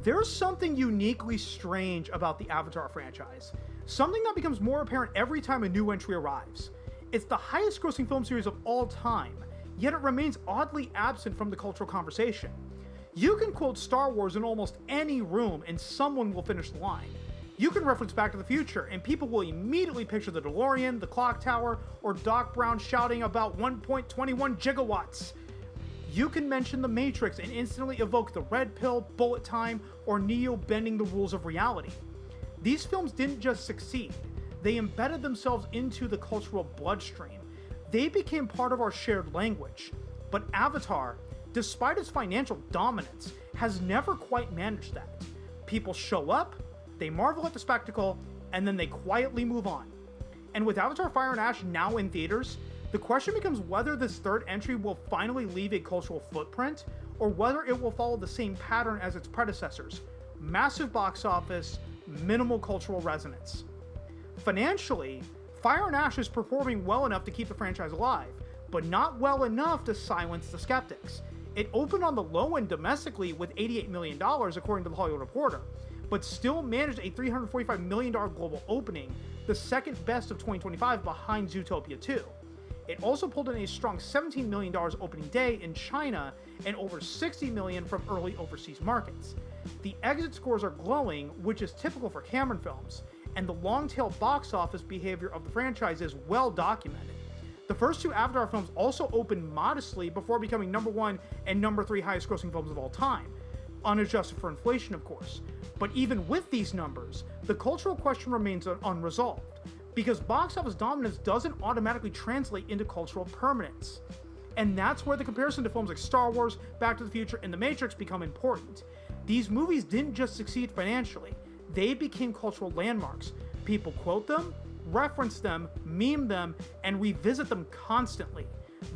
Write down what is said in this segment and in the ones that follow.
There's something uniquely strange about the Avatar franchise. Something that becomes more apparent every time a new entry arrives. It's the highest grossing film series of all time, yet it remains oddly absent from the cultural conversation. You can quote Star Wars in almost any room and someone will finish the line. You can reference Back to the Future and people will immediately picture the DeLorean, the clock tower, or Doc Brown shouting about 1.21 gigawatts. You can mention The Matrix and instantly evoke the red pill, bullet time, or Neo bending the rules of reality. These films didn't just succeed, they embedded themselves into the cultural bloodstream. They became part of our shared language. But Avatar, despite its financial dominance, has never quite managed that. People show up, they marvel at the spectacle, and then they quietly move on. And with Avatar Fire and Ash now in theaters, the question becomes whether this third entry will finally leave a cultural footprint, or whether it will follow the same pattern as its predecessors. Massive box office, minimal cultural resonance. Financially, Fire and Ash is performing well enough to keep the franchise alive, but not well enough to silence the skeptics. It opened on the low end domestically with $88 million, according to the Hollywood Reporter, but still managed a $345 million global opening, the second best of 2025 behind Zootopia 2. It also pulled in a strong $17 million opening day in China and over $60 million from early overseas markets. The exit scores are glowing, which is typical for Cameron films, and the long-tail box office behavior of the franchise is well documented. The first two Avatar films also opened modestly before becoming number 1 and number 3 highest grossing films of all time, unadjusted for inflation of course. But even with these numbers, the cultural question remains unresolved, because box office dominance doesn't automatically translate into cultural permanence. And that's where the comparison to films like Star Wars, Back to the Future, and The Matrix become important. These movies didn't just succeed financially, they became cultural landmarks. People quote them, reference them, meme them, and revisit them constantly.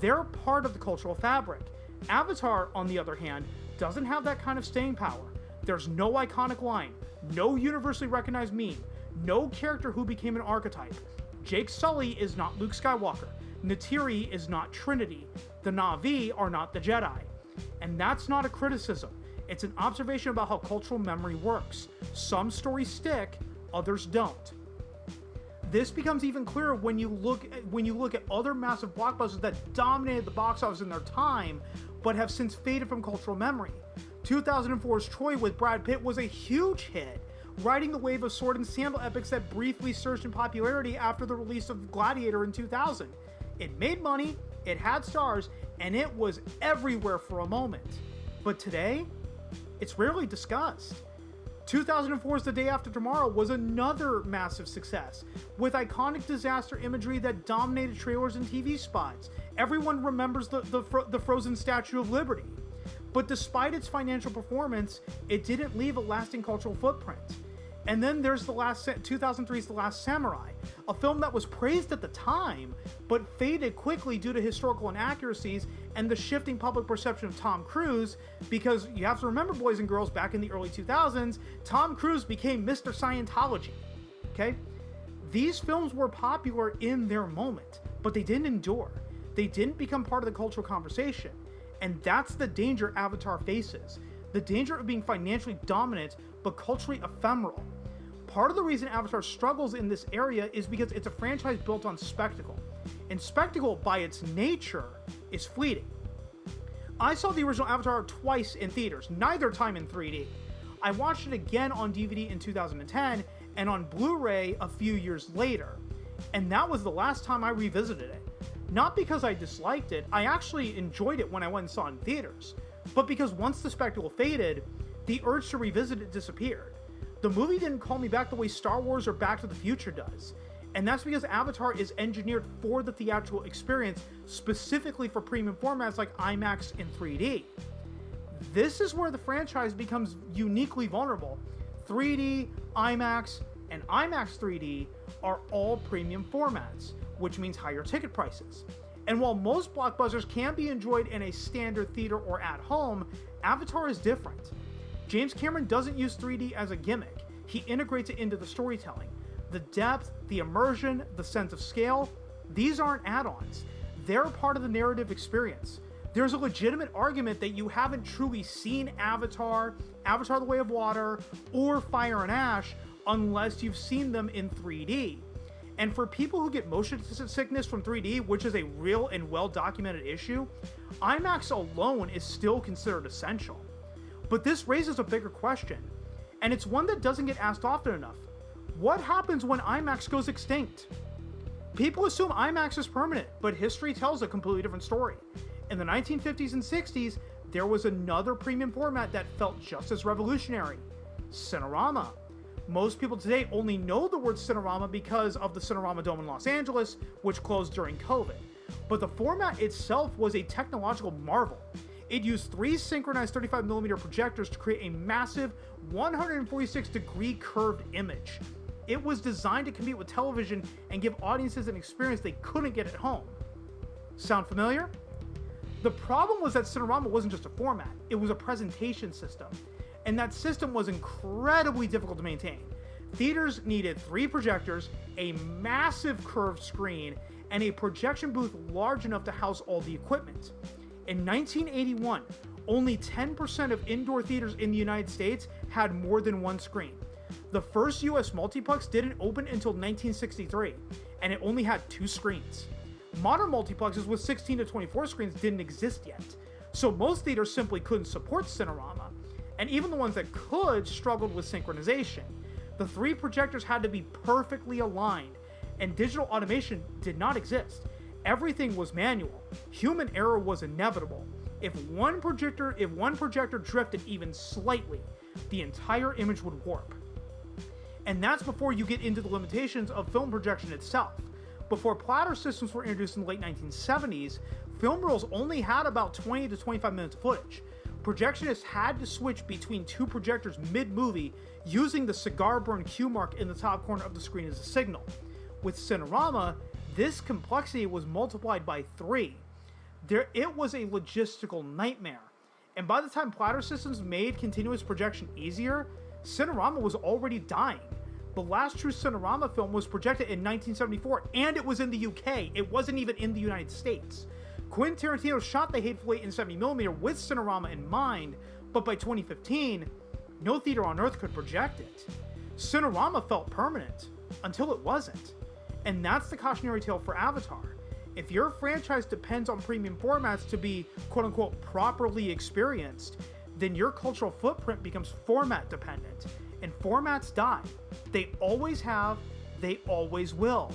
They're part of the cultural fabric. Avatar, on the other hand, doesn't have that kind of staying power. There's no iconic line, no universally recognized meme, no character who became an archetype. Jake Sully is not Luke Skywalker. Neytiri is not Trinity. The Na'vi are not the Jedi. And that's not a criticism. It's an observation about how cultural memory works. Some stories stick, others don't. This becomes even clearer when you look at other massive blockbusters that dominated the box office in their time, but have since faded from cultural memory. 2004's Troy with Brad Pitt was a huge hit, riding the wave of sword and sandal epics that briefly surged in popularity after the release of Gladiator in 2000. It made money, it had stars, and it was everywhere for a moment. But today, it's rarely discussed. 2004's The Day After Tomorrow was another massive success, with iconic disaster imagery that dominated trailers and TV spots. Everyone remembers the frozen Statue of Liberty. But despite its financial performance, it didn't leave a lasting cultural footprint. And then there's 2003's The Last Samurai, a film that was praised at the time, but faded quickly due to historical inaccuracies and the shifting public perception of Tom Cruise, because you have to remember, boys and girls, back in the early 2000s, Tom Cruise became Mr. Scientology, okay? These films were popular in their moment, but they didn't endure. They didn't become part of the cultural conversation, and that's the danger Avatar faces. The danger of being financially dominant, but culturally ephemeral. Part of the reason Avatar struggles in this area is because it's a franchise built on spectacle. And spectacle, by its nature, is fleeting. I saw the original Avatar twice in theaters, neither time in 3D. I watched it again on DVD in 2010, and on Blu-ray a few years later. And that was the last time I revisited it. Not because I disliked it, I actually enjoyed it when I went and saw it in theaters. But because once the spectacle faded, the urge to revisit it disappeared. The movie didn't call me back the way Star Wars or Back to the Future does. And that's because Avatar is engineered for the theatrical experience, specifically for premium formats like IMAX and 3D. This is where the franchise becomes uniquely vulnerable. 3D, IMAX, and IMAX 3D are all premium formats, which means higher ticket prices. And while most blockbusters can be enjoyed in a standard theater or at home, Avatar is different. James Cameron doesn't use 3D as a gimmick. He integrates it into the storytelling. The depth, the immersion, the sense of scale, these aren't add-ons. They're part of the narrative experience. there's a legitimate argument that you haven't truly seen Avatar, Avatar: The Way of Water, or Fire and Ash unless you've seen them in 3D. And for people who get motion sickness from 3D, which is a real and well-documented issue, IMAX alone is still considered essential. But this raises a bigger question, and it's one that doesn't get asked often enough. What happens when IMAX goes extinct? People assume IMAX is permanent, but history tells a completely different story. In the 1950s and 60s, there was another premium format that felt just as revolutionary: Cinerama. Most people today only know the word Cinerama because of the Cinerama Dome in Los Angeles, which closed during COVID. But the format itself was a technological marvel. It used 3 synchronized 35mm projectors to create a massive 146-degree curved image. It was designed to compete with television and give audiences an experience they couldn't get at home. Sound familiar? The problem was that Cinerama wasn't just a format, it was a presentation system. And that system was incredibly difficult to maintain. Theaters needed 3 projectors, a massive curved screen, and a projection booth large enough to house all the equipment. In 1981, only 10% of indoor theaters in the United States had more than 1 screen. The first US multiplex didn't open until 1963, and it only had 2 screens. Modern multiplexes with 16 to 24 screens didn't exist yet, so most theaters simply couldn't support Cinerama, and even the ones that could struggled with synchronization. The 3 projectors had to be perfectly aligned, and digital automation did not exist. Everything was manual. Human error was inevitable. If one projector drifted even slightly, the entire image would warp. And that's before you get into the limitations of film projection itself. Before platter systems were introduced in the late 1970s, film rolls only had about 20 to 25 minutes of footage. Projectionists had to switch between 2 projectors mid-movie using the cigar burn cue mark in the top corner of the screen as a signal. With Cinerama, this complexity was multiplied by 3. It was a logistical nightmare. And by the time platter systems made continuous projection easier, Cinerama was already dying. The last true Cinerama film was projected in 1974, and it was in the UK. It wasn't even in the United States. Quentin Tarantino shot The Hateful Eight in 70mm with Cinerama in mind, but by 2015, no theater on Earth could project it. Cinerama felt permanent, until it wasn't. And that's the cautionary tale for Avatar. If your franchise depends on premium formats to be quote-unquote properly experienced, then your cultural footprint becomes format dependent, and formats die. They always have, they always will.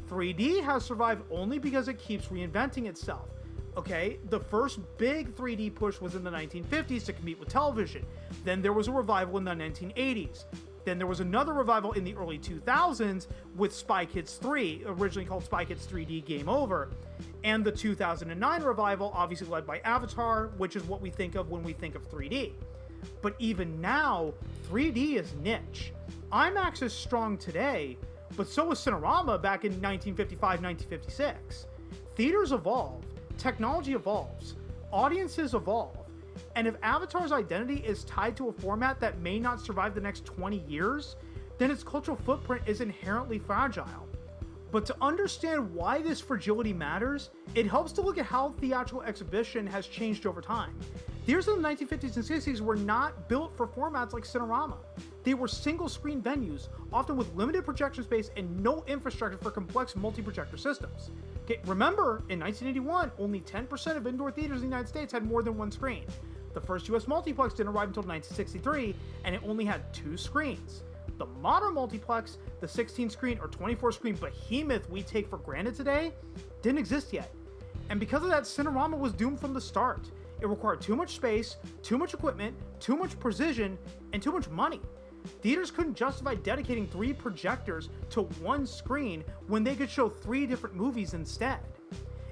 3D has survived only because it keeps reinventing itself. Okay, the first big 3D push was in the 1950s to compete with television. Then there was a revival in the 1980s. Then there was another revival in the early 2000s with Spy Kids 3, originally called Spy Kids 3D Game Over. And the 2009 revival, obviously led by Avatar, which is what we think of when we think of 3D. But even now, 3D is niche. IMAX is strong today, but so was Cinerama back in 1955, 1956. Theaters evolve, technology evolves, audiences evolve, and if Avatar's identity is tied to a format that may not survive the next 20 years, then its cultural footprint is inherently fragile. But to understand why this fragility matters, it helps to look at how theatrical exhibition has changed over time. Theaters in the 1950s and 60s were not built for formats like Cinerama. They were single-screen venues, often with limited projection space and no infrastructure for complex multi-projector systems. Okay, remember, in 1981, only 10% of indoor theaters in the United States had more than 1 screen. The first US multiplex didn't arrive until 1963, and it only had 2 screens. The modern multiplex, the 16-screen or 24-screen behemoth we take for granted today, didn't exist yet. And because of that, Cinerama was doomed from the start. It required too much space, too much equipment, too much precision, and too much money. Theaters couldn't justify dedicating 3 projectors to 1 screen when they could show 3 different movies instead.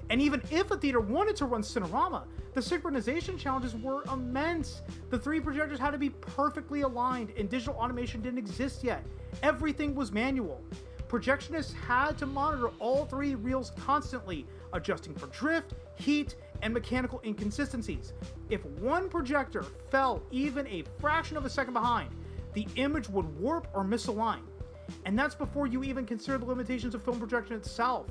And even if a theater wanted to run Cinerama, the synchronization challenges were immense. The 3 projectors had to be perfectly aligned, and digital automation didn't exist yet. Everything was manual. Projectionists had to monitor all 3 reels constantly, adjusting for drift, heat, and mechanical inconsistencies. If one projector fell even a fraction of a second behind, the image would warp or misalign. And that's before you even consider the limitations of film projection itself.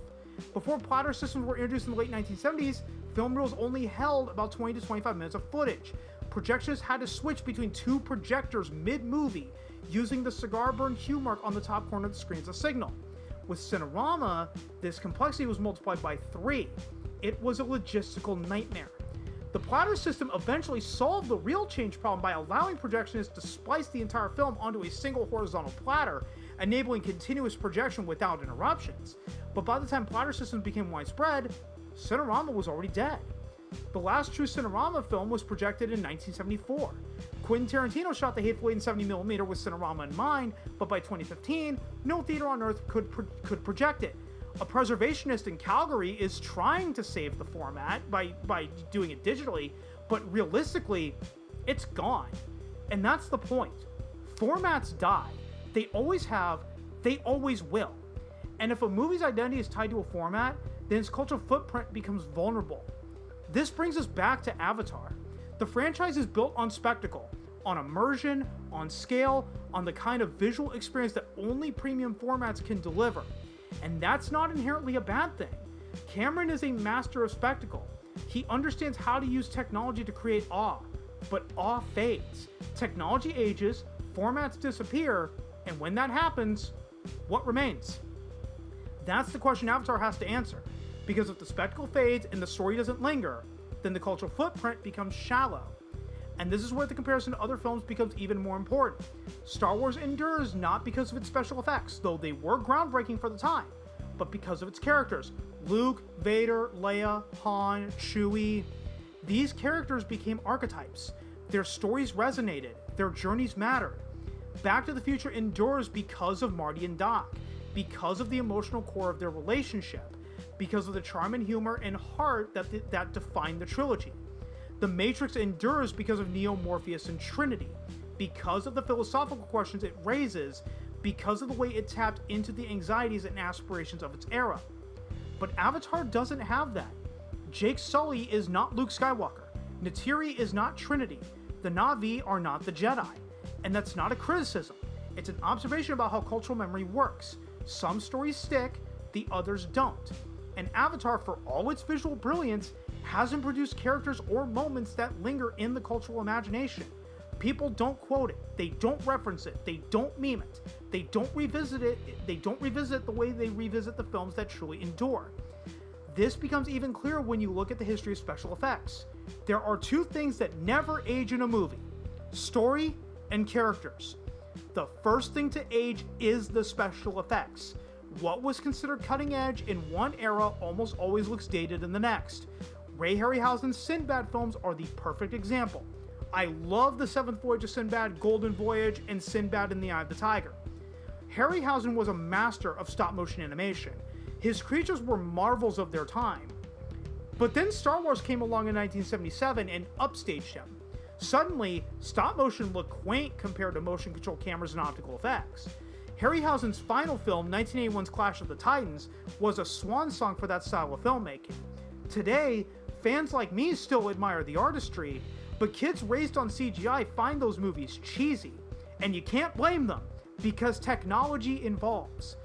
Before plotter systems were introduced in the late 1970s, Film reels only held about 20 to 25 minutes of footage. Projectionists had to switch between 2 projectors mid-movie, using the cigar burn hue mark on the top corner of the screen as a signal. With Cinerama, this complexity was multiplied by 3. It was a logistical nightmare. The platter system eventually solved the reel change problem by allowing projectionists to splice the entire film onto a single horizontal platter, enabling continuous projection without interruptions. But by the time platter systems became widespread, Cinerama was already dead. The last true Cinerama film was projected in 1974. Quentin Tarantino shot The Hateful Eight in 70mm with Cinerama in mind, but by 2015, no theater on Earth could project it. A preservationist in Calgary is trying to save the format by doing it digitally, but realistically, it's gone. And that's the point. Formats die. They always have, they always will. And if a movie's identity is tied to a format, then its cultural footprint becomes vulnerable. This brings us back to Avatar. The franchise is built on spectacle, on immersion, on scale, on the kind of visual experience that only premium formats can deliver. And that's not inherently a bad thing. Cameron is a master of spectacle. He understands how to use technology to create awe, but awe fades. Technology ages, formats disappear, and when that happens, what remains? That's the question Avatar has to answer. Because if the spectacle fades and the story doesn't linger, then the cultural footprint becomes shallow. And this is where the comparison to other films becomes even more important. Star Wars endures not because of its special effects, though they were groundbreaking for the time, but because of its characters. Luke, Vader, Leia, Han, Chewie. These characters became archetypes. Their stories resonated. Their journeys mattered. Back to the Future endures because of Marty and Doc, because of the emotional core of their relationship, because of the charm and humor and heart that defined the trilogy. The Matrix endures because of Neo, Morpheus, and Trinity, because of the philosophical questions it raises, because of the way it tapped into the anxieties and aspirations of its era. But Avatar doesn't have that. Jake Sully is not Luke Skywalker. Neytiri is not Trinity. The Na'vi are not the Jedi. And that's not a criticism. It's an observation about how cultural memory works. Some stories stick, the others don't. And Avatar, for all its visual brilliance, hasn't produced characters or moments that linger in the cultural imagination. People don't quote it, they don't reference it, they don't meme it, they don't revisit it, they don't revisit the way they revisit the films that truly endure. This becomes even clearer when you look at the history of special effects. There are 2 things that never age in a movie: story and characters. The first thing to age is the special effects. What was considered cutting edge in one era almost always looks dated in the next. Ray Harryhausen's Sinbad films are the perfect example. I love The Seventh Voyage of Sinbad, Golden Voyage, and Sinbad in the Eye of the Tiger. Harryhausen was a master of stop-motion animation. His creatures were marvels of their time. But then Star Wars came along in 1977 and upstaged him. Suddenly, stop-motion looked quaint compared to motion-controlled cameras and optical effects. Harryhausen's final film, 1981's Clash of the Titans, was a swan song for that style of filmmaking. Today, fans like me still admire the artistry, but kids raised on CGI find those movies cheesy. And you can't blame them, because technology evolves.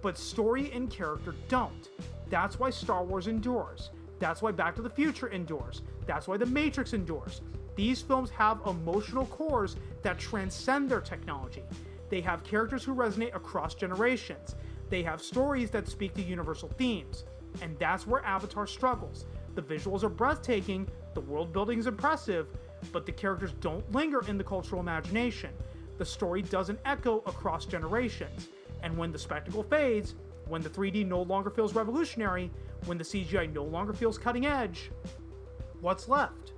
But story and character don't. That's why Star Wars endures. That's why Back to the Future endures. That's why The Matrix endures. These films have emotional cores that transcend their technology. They have characters who resonate across generations. They have stories that speak to universal themes. And that's where Avatar struggles. The visuals are breathtaking, the world building is impressive, but the characters don't linger in the cultural imagination. The story doesn't echo across generations. And when the spectacle fades, when the 3D no longer feels revolutionary, when the CGI no longer feels cutting edge, what's left?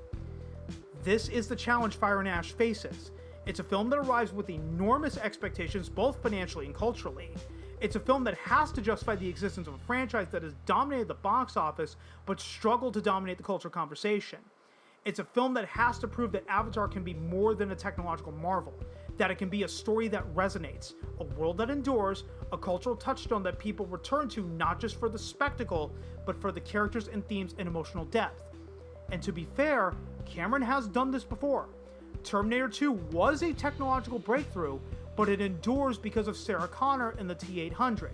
This is the challenge Fire and Ash faces. It's a film that arrives with enormous expectations, both financially and culturally. It's a film that has to justify the existence of a franchise that has dominated the box office, but struggled to dominate the cultural conversation. It's a film that has to prove that Avatar can be more than a technological marvel, that it can be a story that resonates, a world that endures, a cultural touchstone that people return to not just for the spectacle, but for the characters and themes and emotional depth. And to be fair, Cameron has done this before. Terminator 2 was a technological breakthrough, but it endures because of Sarah Connor and the T-800.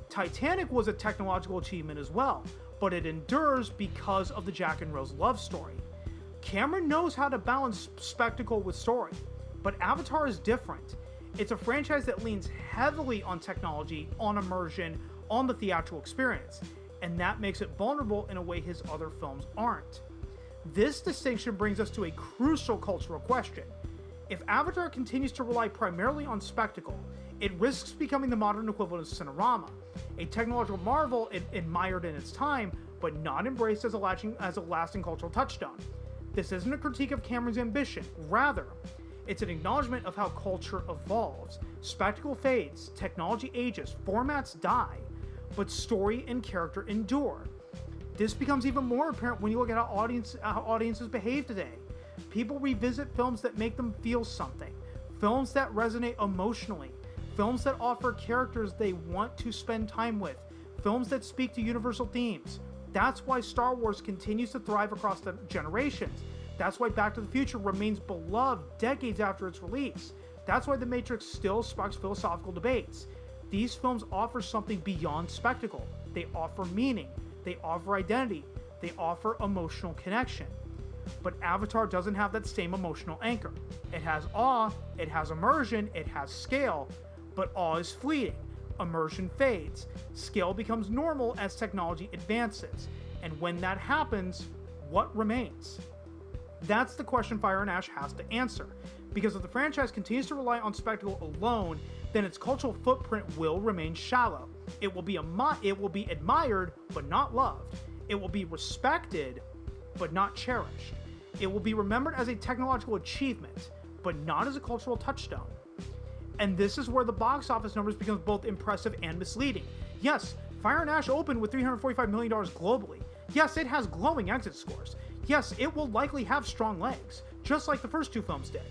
Titanic was a technological achievement as well, but it endures because of the Jack and Rose love story. Cameron knows how to balance spectacle with story, but Avatar is different. It's a franchise that leans heavily on technology, on immersion, on the theatrical experience, and that makes it vulnerable in a way his other films aren't. This distinction brings us to a crucial cultural question. If Avatar continues to rely primarily on spectacle, it risks becoming the modern equivalent of Cinerama, a technological marvel admired in its time, but not embraced as a lasting cultural touchstone. This isn't a critique of Cameron's ambition, rather, it's an acknowledgement of how culture evolves. Spectacle fades, technology ages, formats die, but story and character endure. This becomes even more apparent when you look at how audiences behave today. People revisit films that make them feel something, films that resonate emotionally, films that offer characters they want to spend time with, films that speak to universal themes. That's why Star Wars continues to thrive across the generations. That's why Back to the Future remains beloved decades after its release. That's why The Matrix still sparks philosophical debates. These films offer something beyond spectacle. They offer meaning. They offer identity. They offer emotional connection. But Avatar doesn't have that same emotional anchor. It has awe, it has immersion, it has scale, but awe is fleeting. Immersion fades. Scale becomes normal as technology advances. And when that happens, what remains? That's the question Fire and Ash has to answer. Because if the franchise continues to rely on spectacle alone, then its cultural footprint will remain shallow. It will be admired, but not loved. It will be respected, but not cherished. It will be remembered as a technological achievement, but not as a cultural touchstone. And this is where the box office numbers become both impressive and misleading. Yes, Fire and Ash opened with $345 million globally. Yes, it has glowing exit scores. Yes, it will likely have strong legs, just like the first two films did.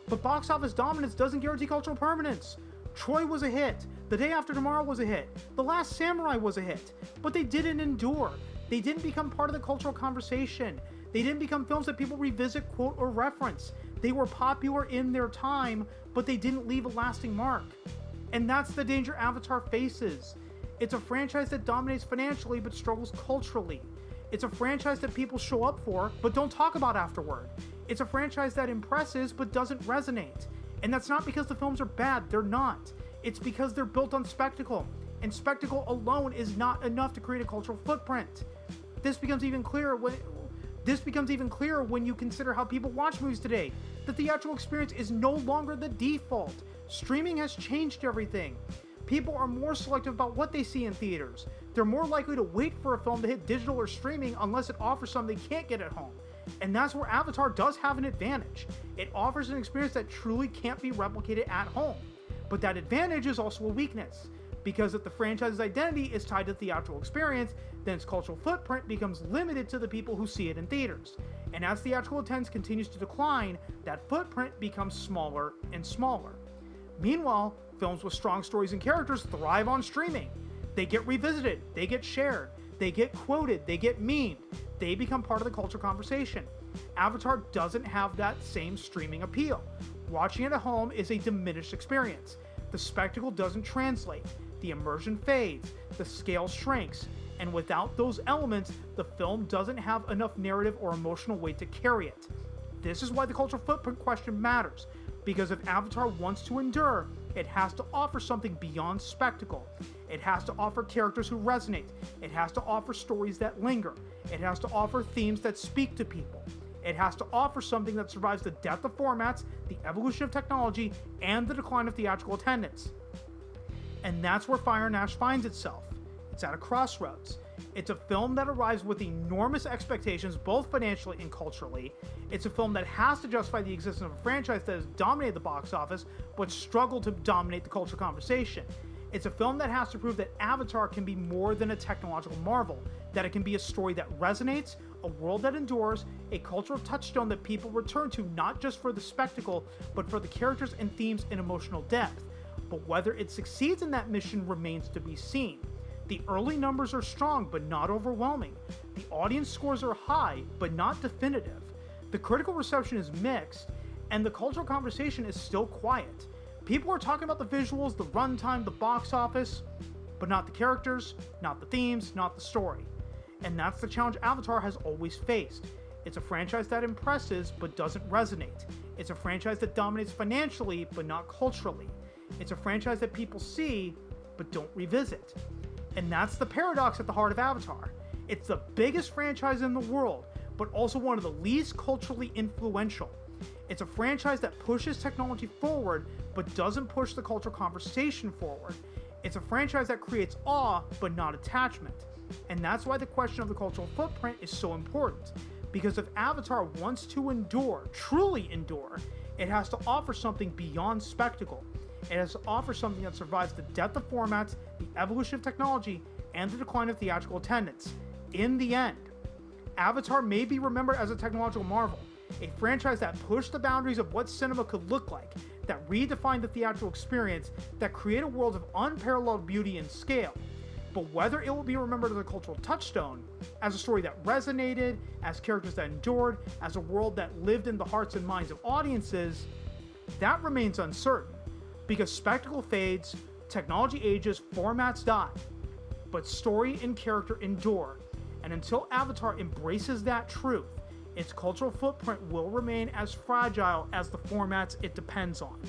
But box office dominance doesn't guarantee cultural permanence. Troy was a hit. The Day After Tomorrow was a hit. The Last Samurai was a hit. But they didn't endure. They didn't become part of the cultural conversation. They didn't become films that people revisit, quote, or reference. They were popular in their time, but they didn't leave a lasting mark. And that's the danger Avatar faces. It's a franchise that dominates financially but struggles culturally. It's a franchise that people show up for but don't talk about afterward. It's a franchise that impresses but doesn't resonate. And that's not because the films are bad, they're not. It's because they're built on spectacle, and spectacle alone is not enough to create a cultural footprint. This becomes even clearer when you consider how people watch movies today. The theatrical experience is no longer the default. Streaming has changed everything. People are more selective about what they see in theaters. They're more likely to wait for a film to hit digital or streaming unless it offers something they can't get at home. And that's where Avatar does have an advantage. It offers an experience that truly can't be replicated at home. But that advantage is also a weakness, because if the franchise's identity is tied to the theatrical experience, then its cultural footprint becomes limited to the people who see it in theaters. And as theatrical attendance continues to decline, that footprint becomes smaller and smaller. Meanwhile, films with strong stories and characters thrive on streaming. They get revisited, they get shared, they get quoted, they get memed, they become part of the culture conversation. Avatar doesn't have that same streaming appeal. Watching it at home is a diminished experience. The spectacle doesn't translate, the immersion fades, the scale shrinks, and without those elements, the film doesn't have enough narrative or emotional weight to carry it. This is why the cultural footprint question matters, because if Avatar wants to endure, it has to offer something beyond spectacle. It has to offer characters who resonate. It has to offer stories that linger. It has to offer themes that speak to people. It has to offer something that survives the death of formats, the evolution of technology, and the decline of theatrical attendance. And that's where Fire and Ash finds itself. It's at a crossroads. It's a film that arrives with enormous expectations, both financially and culturally. It's a film that has to justify the existence of a franchise that has dominated the box office, but struggled to dominate the cultural conversation. It's a film that has to prove that Avatar can be more than a technological marvel, that it can be a story that resonates, a world that endures, a cultural touchstone that people return to not just for the spectacle, but for the characters and themes and emotional depth. But whether it succeeds in that mission remains to be seen. The early numbers are strong, but not overwhelming. The audience scores are high, but not definitive. The critical reception is mixed, and the cultural conversation is still quiet. People are talking about the visuals, the runtime, the box office, but not the characters, not the themes, not the story. And that's the challenge Avatar has always faced. It's a franchise that impresses but doesn't resonate. It's a franchise that dominates financially but not culturally. It's a franchise that people see but don't revisit. And that's the paradox at the heart of Avatar. It's the biggest franchise in the world, but also one of the least culturally influential. It's a franchise that pushes technology forward but doesn't push the cultural conversation forward. It's a franchise that creates awe but not attachment. And that's why the question of the cultural footprint is so important. Because if Avatar wants to endure, truly endure, it has to offer something beyond spectacle. It has to offer something that survives the death of formats, the evolution of technology, and the decline of theatrical attendance. In the end, Avatar may be remembered as a technological marvel, a franchise that pushed the boundaries of what cinema could look like, that redefined the theatrical experience, that created a world of unparalleled beauty and scale. But whether it will be remembered as a cultural touchstone, as a story that resonated, as characters that endured, as a world that lived in the hearts and minds of audiences, that remains uncertain. Because spectacle fades, technology ages, formats die. But story and character endure. And until Avatar embraces that truth, its cultural footprint will remain as fragile as the formats it depends on.